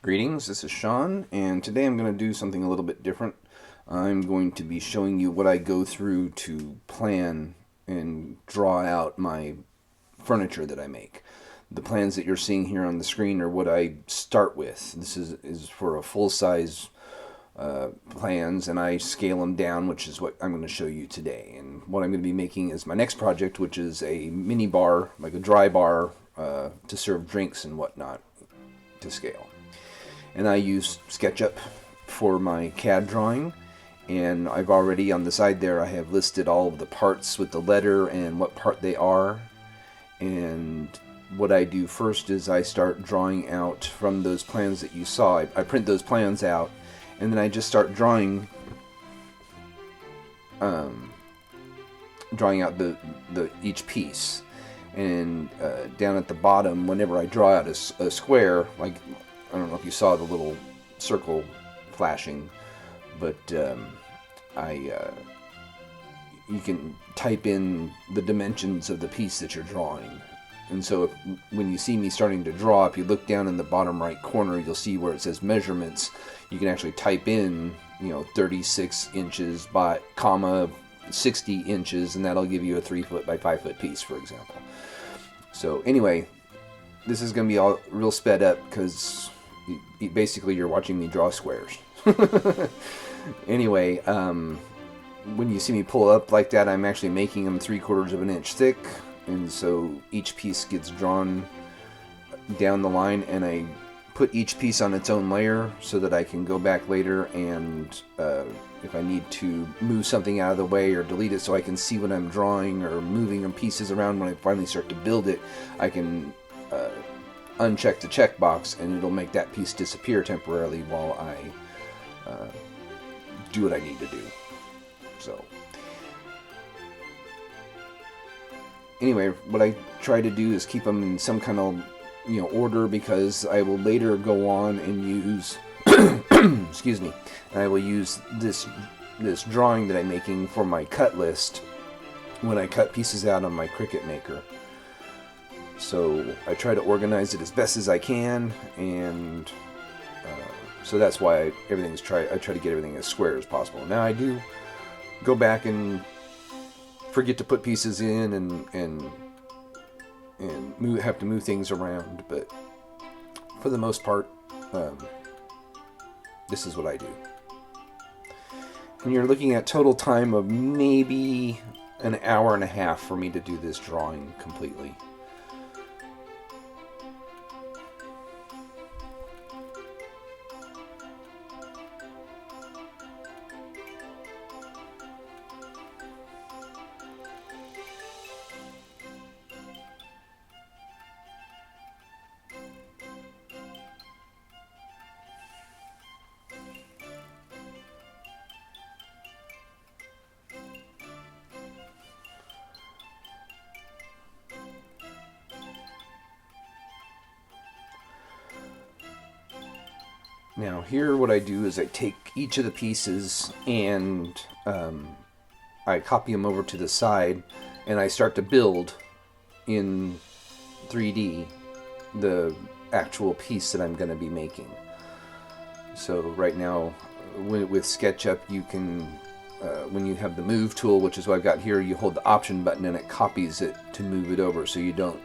Greetings, this is Sean, and today I'm going to do something a little bit different. I'm going to be showing you what I go through to plan and draw out my furniture that I make. The plans that you're seeing here on the screen are what I start with. This is for a full-size plans, and I scale them down, which is what I'm going to show you today. And what I'm going to be making is my next project, which is a mini bar, like a dry bar, to serve drinks and whatnot to scale. And I use Sketchup for my CAD drawing, and I've already on the side there I have listed all of the parts with the letter and what part they are. And what I do first is I start drawing out from those plans that you saw. I print those plans out, and then I just start drawing out the each piece. And down at the bottom, whenever I draw out a square, like I don't know if you saw the little circle flashing, but you can type in the dimensions of the piece that you're drawing. And so when you see me starting to draw, if you look down in the bottom right corner, you'll see where it says measurements. You can actually type in, 36 inches by comma 60 inches, and that'll give you a 3 foot by 5 foot piece, for example. So anyway, this is going to be all real sped up because basically you're watching me draw squares. Anyway, when you see me pull up like that, I'm actually making them 3/4 of an inch thick, and so each piece gets drawn down the line, and I put each piece on its own layer so that I can go back later and if I need to move something out of the way or delete it so I can see what I'm drawing or moving pieces around when I finally start to build it, I can uncheck the checkbox and it'll make that piece disappear temporarily while I do what I need to do. So anyway, what I try to do is keep them in some kind of order, because I will later go on and use excuse me, and I will use this drawing that I'm making for my cut list when I cut pieces out on my Cricut Maker. So I try to organize it as best as I can, and so that's why I try to get everything as square as possible. Now I do go back and forget to put pieces in and have to move things around, but for the most part, this is what I do. And you're looking at total time of maybe an hour and a half for me to do this drawing completely. Now here what I do is I take each of the pieces and I copy them over to the side, and I start to build in 3D the actual piece that I'm going to be making. So right now with SketchUp you can, when you have the move tool, which is what I've got here, you hold the option button and it copies it to move it over so you don't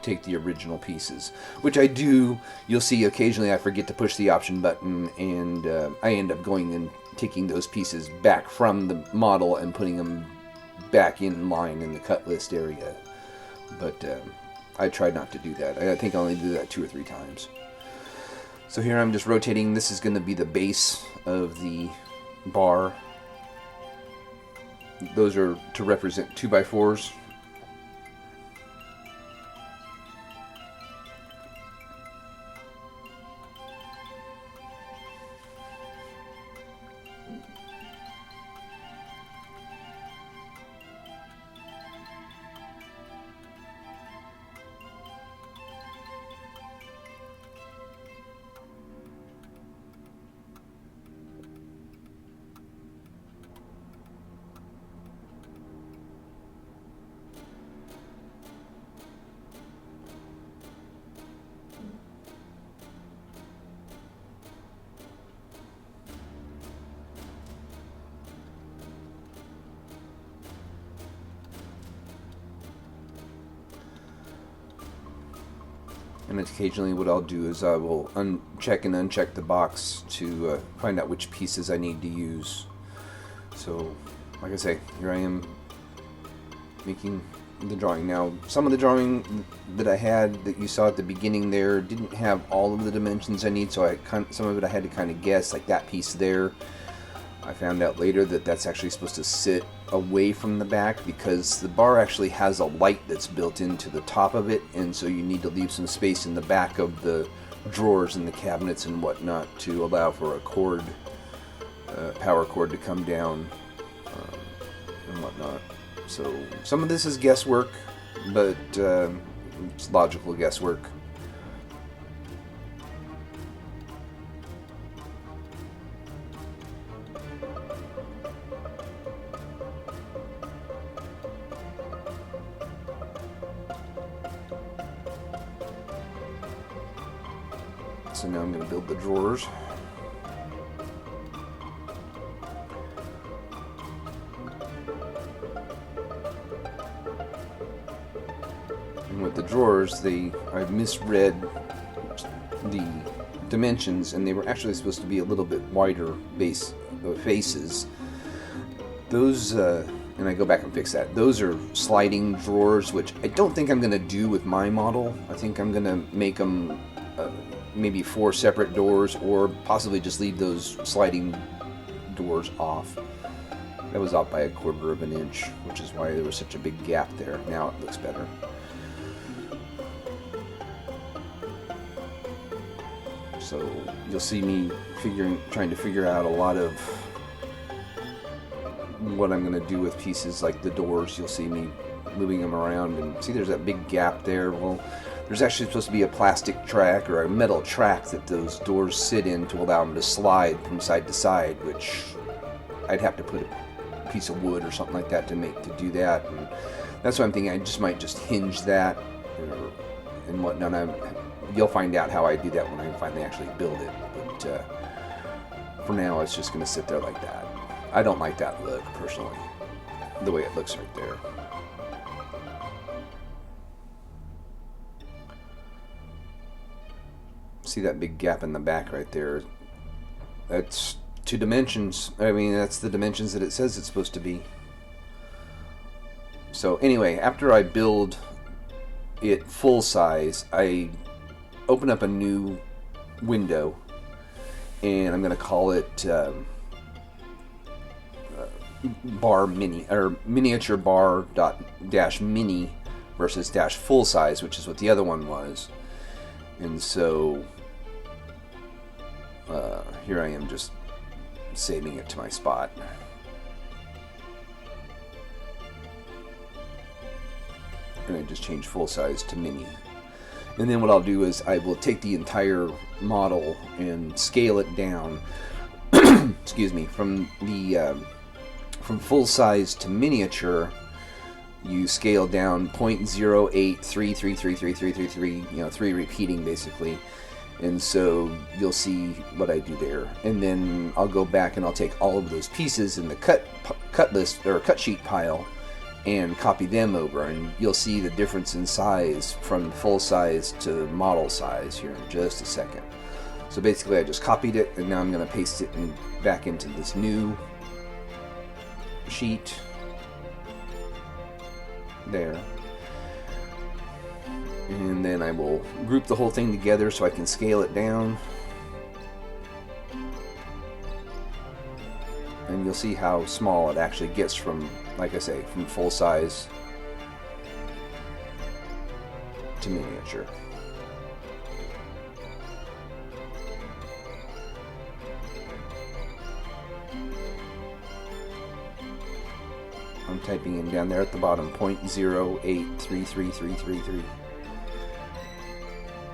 take the original pieces, which I do. You'll see occasionally I forget to push the option button, and I end up going and taking those pieces back from the model and putting them back in line in the cut list area. But I try not to do that. I think I only do that 2 or 3 times. So here I'm just rotating. This is going to be the base of the bar. Those are to represent 2x4s. And occasionally what I'll do is I will check and uncheck the box to find out which pieces I need to use. So, like I say, here I am making the drawing. Now, some of the drawing that I had that you saw at the beginning there didn't have all of the dimensions I need, so some of it I had to kind of guess, like that piece there. I found out later that that's actually supposed to sit away from the back because the bar actually has a light that's built into the top of it, and so you need to leave some space in the back of the drawers and the cabinets and whatnot to allow for a cord, power cord to come down and whatnot. So some of this is guesswork, but it's logical guesswork. So now I'm going to build the drawers. And with the drawers, I misread the dimensions, and they were actually supposed to be a little bit wider faces. Those, and I go back and fix that. Those are sliding drawers, which I don't think I'm going to do with my model. I think I'm going to make them maybe 4 separate doors, or possibly just leave those sliding doors off. That was off by 1/4 of an inch, which is why there was such a big gap there. Now it looks better. So you'll see me trying to figure out a lot of what I'm going to do with pieces like the doors. You'll see me moving them around, and see there's that big gap there. Well, there's actually supposed to be a plastic track or a metal track that those doors sit in to allow them to slide from side to side, which I'd have to put a piece of wood or something like that to do that. And that's what I'm thinking. I might just hinge that and whatnot. You'll find out how I do that when I finally actually build it. But for now, it's just going to sit there like that. I don't like that look, personally, the way it looks right there. See that big gap in the back right there? That's 2 dimensions. I mean, that's the dimensions that it says it's supposed to be. So anyway, after I build it full size, I open up a new window, and I'm going to call it bar mini, or miniature bar dash mini versus dash full size, which is what the other one was. And so here I am just saving it to my spot. And I just change full size to mini. And then what I'll do is I will take the entire model and scale it down excuse me, from full size to miniature. You scale down 0.08333333, 3 repeating basically. And so you'll see what I do there. And then I'll go back and I'll take all of those pieces in the cut list or cut sheet pile and copy them over, and you'll see the difference in size from full size to model size here in just a second. So basically I just copied it, and now I'm going to paste it back into this new sheet there. And then I will group the whole thing together so I can scale it down. And you'll see how small it actually gets from, like I say, from full size to miniature. I'm typing in down there at the bottom 0.0833333.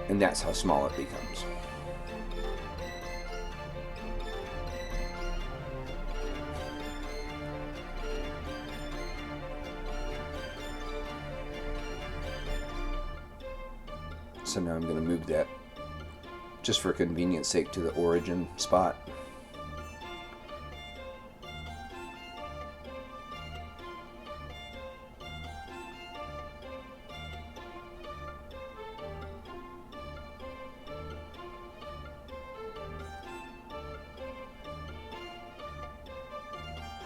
And that's how small it becomes. So now I'm going to move that, just for convenience sake, to the origin spot.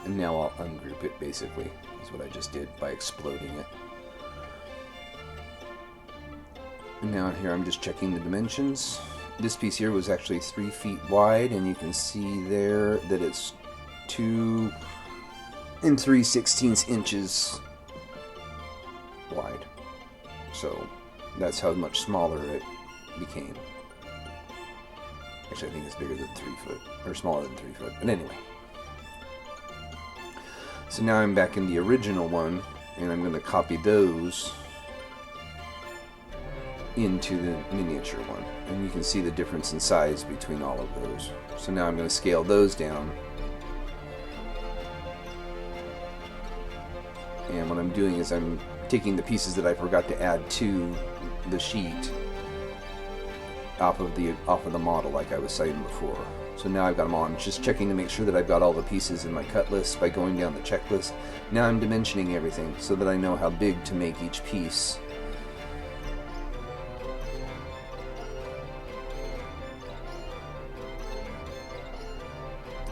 And now I'll ungroup it, basically, is what I just did by exploding it. And now here I'm just checking the dimensions. This piece here was actually 3 feet wide, and you can see there that it's 2 3/16 inches wide. So that's how much smaller it became. Actually, I think it's bigger than 3 foot, or smaller than 3 foot. But anyway. So now I'm back in the original one, and I'm going to copy those into the miniature one. And you can see the difference in size between all of those. So now I'm going to scale those down. And what I'm doing is I'm taking the pieces that I forgot to add to the sheet off of the model, like I was saying before. So now I've got them on, just checking to make sure that I've got all the pieces in my cut list by going down the checklist. Now I'm dimensioning everything so that I know how big to make each piece.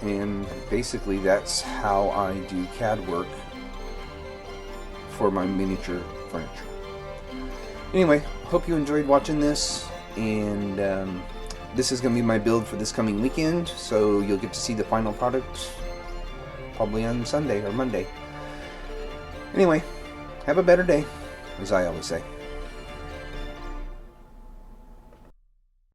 And basically that's how I do CAD work for my miniature furniture. Anyway, hope you enjoyed watching this, and this is going to be my build for this coming weekend, so you'll get to see the final product probably on Sunday or Monday. Anyway, have a better day, as I always say.